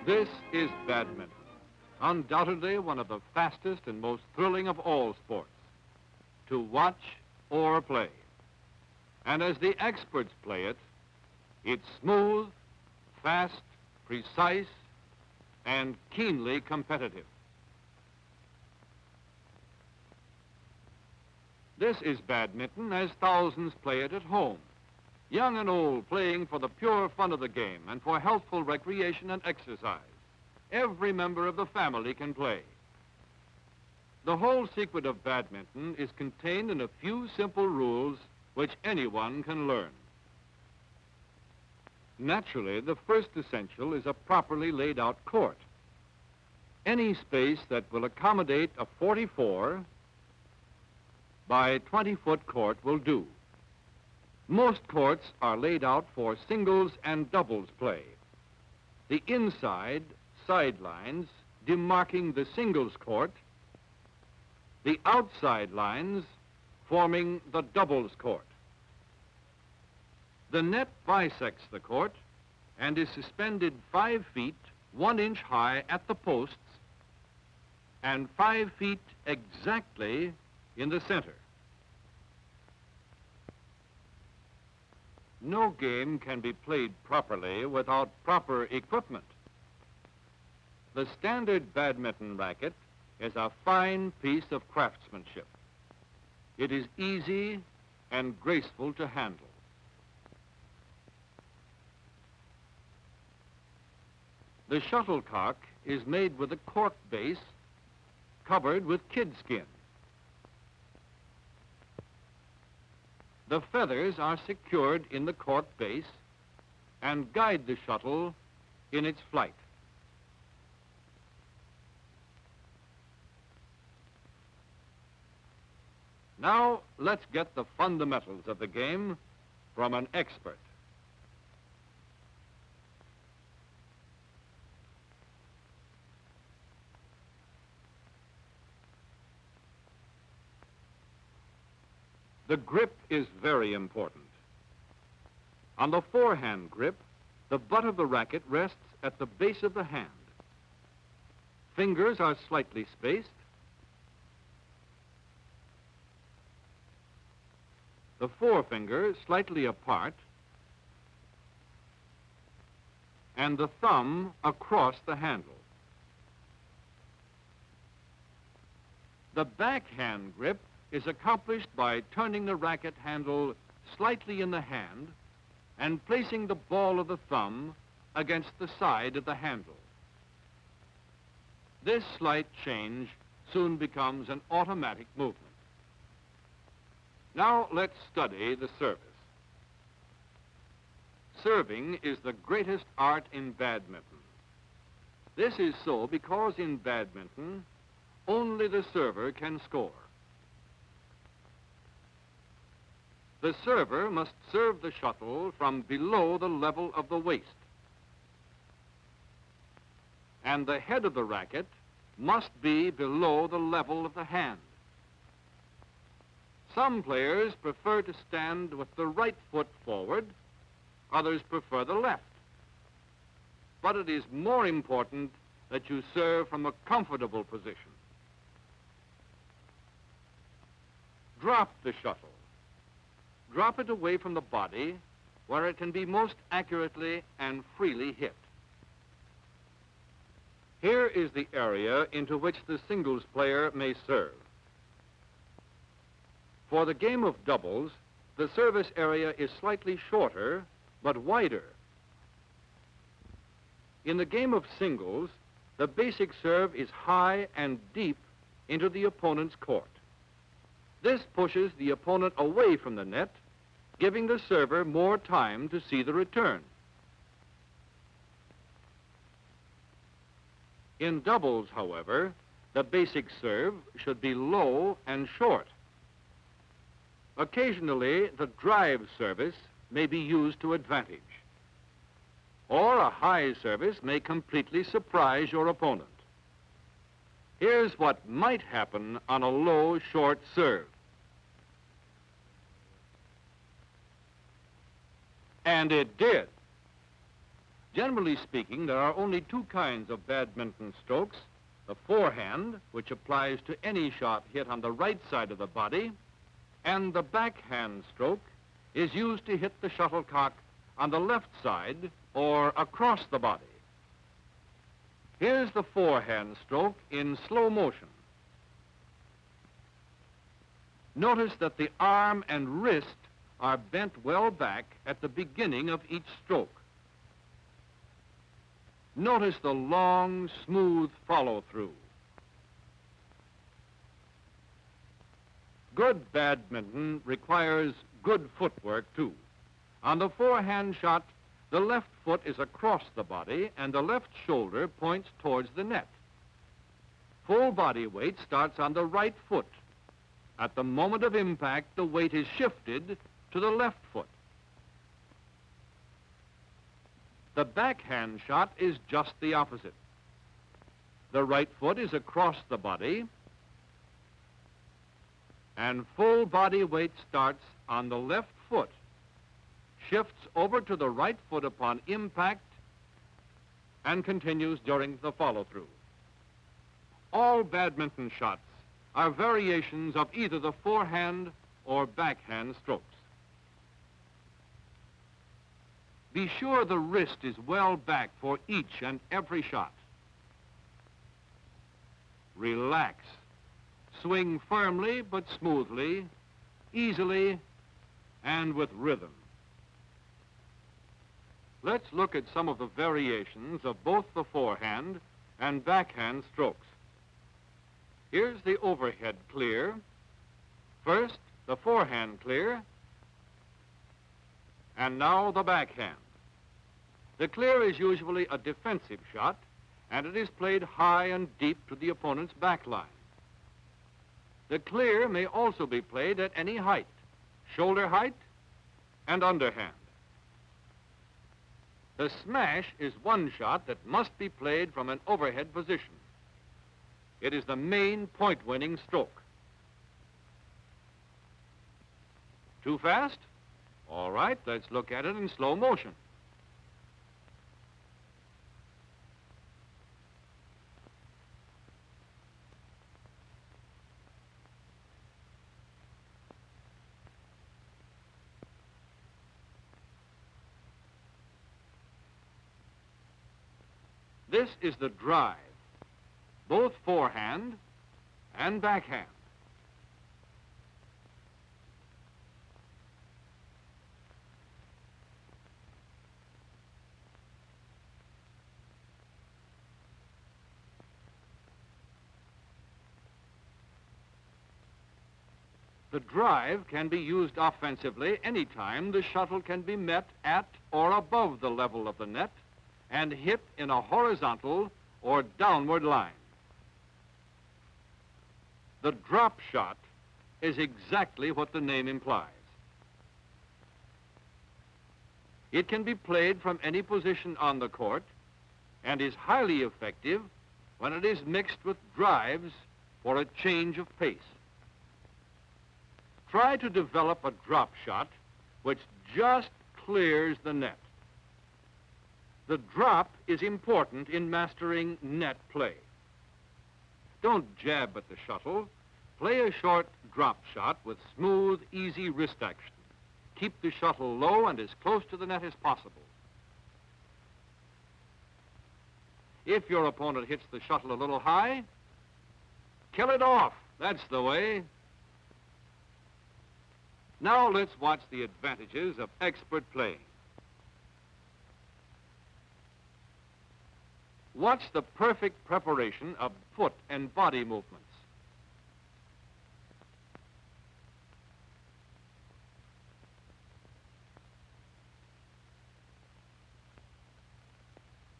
This is badminton, undoubtedly one of the fastest and most thrilling of all sports, to watch or play. And as the experts play it, it's smooth, fast, precise, and keenly competitive. This is badminton as thousands play it at home, young and old playing for the pure fun of the game and for healthful recreation and exercise. Every member of the family can play. The whole secret of badminton is contained in a few simple rules which anyone can learn. Naturally, the first essential is a properly laid out court. Any space that will accommodate a 44 by 20-foot court will do. Most courts are laid out for singles and doubles play. The inside sidelines demarking the singles court, the outside lines forming the doubles court. The net bisects the court and is suspended 5 feet, 1 inch high at the posts and 5 feet exactly in the center. No game can be played properly without proper equipment. The standard badminton racket is a fine piece of craftsmanship. It is easy and graceful to handle. The shuttlecock is made with a cork base covered with kid skin. The feathers are secured in the cork base and guide the shuttle in its flight. Now, let's get the fundamentals of the game from an expert. The grip is very important. On the forehand grip, the butt of the racket rests at the base of the hand. Fingers are slightly spaced. The forefinger slightly apart, and the thumb across the handle. The backhand grip is accomplished by turning the racket handle slightly in the hand and placing the ball of the thumb against the side of the handle. This slight change soon becomes an automatic movement. Now let's study the service. Serving is the greatest art in badminton. This is so because in badminton, only the server can score. The server must serve the shuttle from below the level of the waist. And the head of the racket must be below the level of the hand. Some players prefer to stand with the right foot forward, others prefer the left. But it is more important that you serve from a comfortable position. Drop the shuttle. Drop it away from the body where it can be most accurately and freely hit. Here is the area into which the singles player may serve. For the game of doubles, the service area is slightly shorter but wider. In the game of singles, the basic serve is high and deep into the opponent's court. This pushes the opponent away from the net, giving the server more time to see the return. In doubles, however, the basic serve should be low and short. Occasionally, the drive service may be used to advantage, or a high service may completely surprise your opponent. Here's what might happen on a low, short serve. And it did. Generally speaking, there are only two kinds of badminton strokes. The forehand, which applies to any shot hit on the right side of the body, and the backhand stroke is used to hit the shuttlecock on the left side or across the body. Here's the forehand stroke in slow motion. Notice that the arm and wrist are bent well back at the beginning of each stroke. Notice the long, smooth follow-through. Good badminton requires good footwork, too. On the forehand shot, the left foot is across the body and the left shoulder points towards the net. Full body weight starts on the right foot. At the moment of impact, the weight is shifted to the left foot. The backhand shot is just the opposite. The right foot is across the body, and full body weight starts on the left foot, shifts over to the right foot upon impact, and continues during the follow-through. All badminton shots are variations of either the forehand or backhand strokes. Be sure the wrist is well back for each and every shot. Relax. Swing firmly but smoothly, easily, and with rhythm. Let's look at some of the variations of both the forehand and backhand strokes. Here's the overhead clear. First, the forehand clear, and now the backhand. The clear is usually a defensive shot, and it is played high and deep to the opponent's back line. The clear may also be played at any height, shoulder height and underhand. The smash is one shot that must be played from an overhead position. It is the main point-winning stroke. Too fast? All right, let's look at it in slow motion. This is the drive, both forehand and backhand. The drive can be used offensively anytime the shuttle can be met at or above the level of the net and hit in a horizontal or downward line. The drop shot is exactly what the name implies. It can be played from any position on the court and is highly effective when it is mixed with drives for a change of pace. Try to develop a drop shot which just clears the net. The drop is important in mastering net play. Don't jab at the shuttle. Play a short drop shot with smooth, easy wrist action. Keep the shuttle low and as close to the net as possible. If your opponent hits the shuttle a little high, kill it off. That's the way. Now let's watch the advantages of expert playing. Watch the perfect preparation of foot and body movements.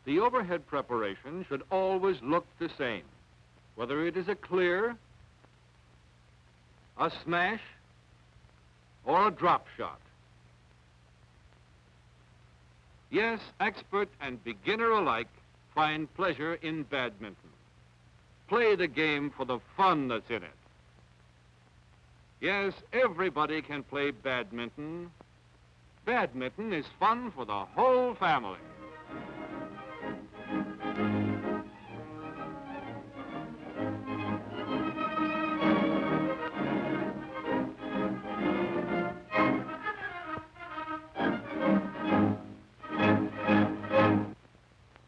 The overhead preparation should always look the same, whether it is a clear, a smash, or a drop shot. Yes, expert and beginner alike find pleasure in badminton. Play the game for the fun that's in it. Yes, everybody can play badminton. Badminton is fun for the whole family.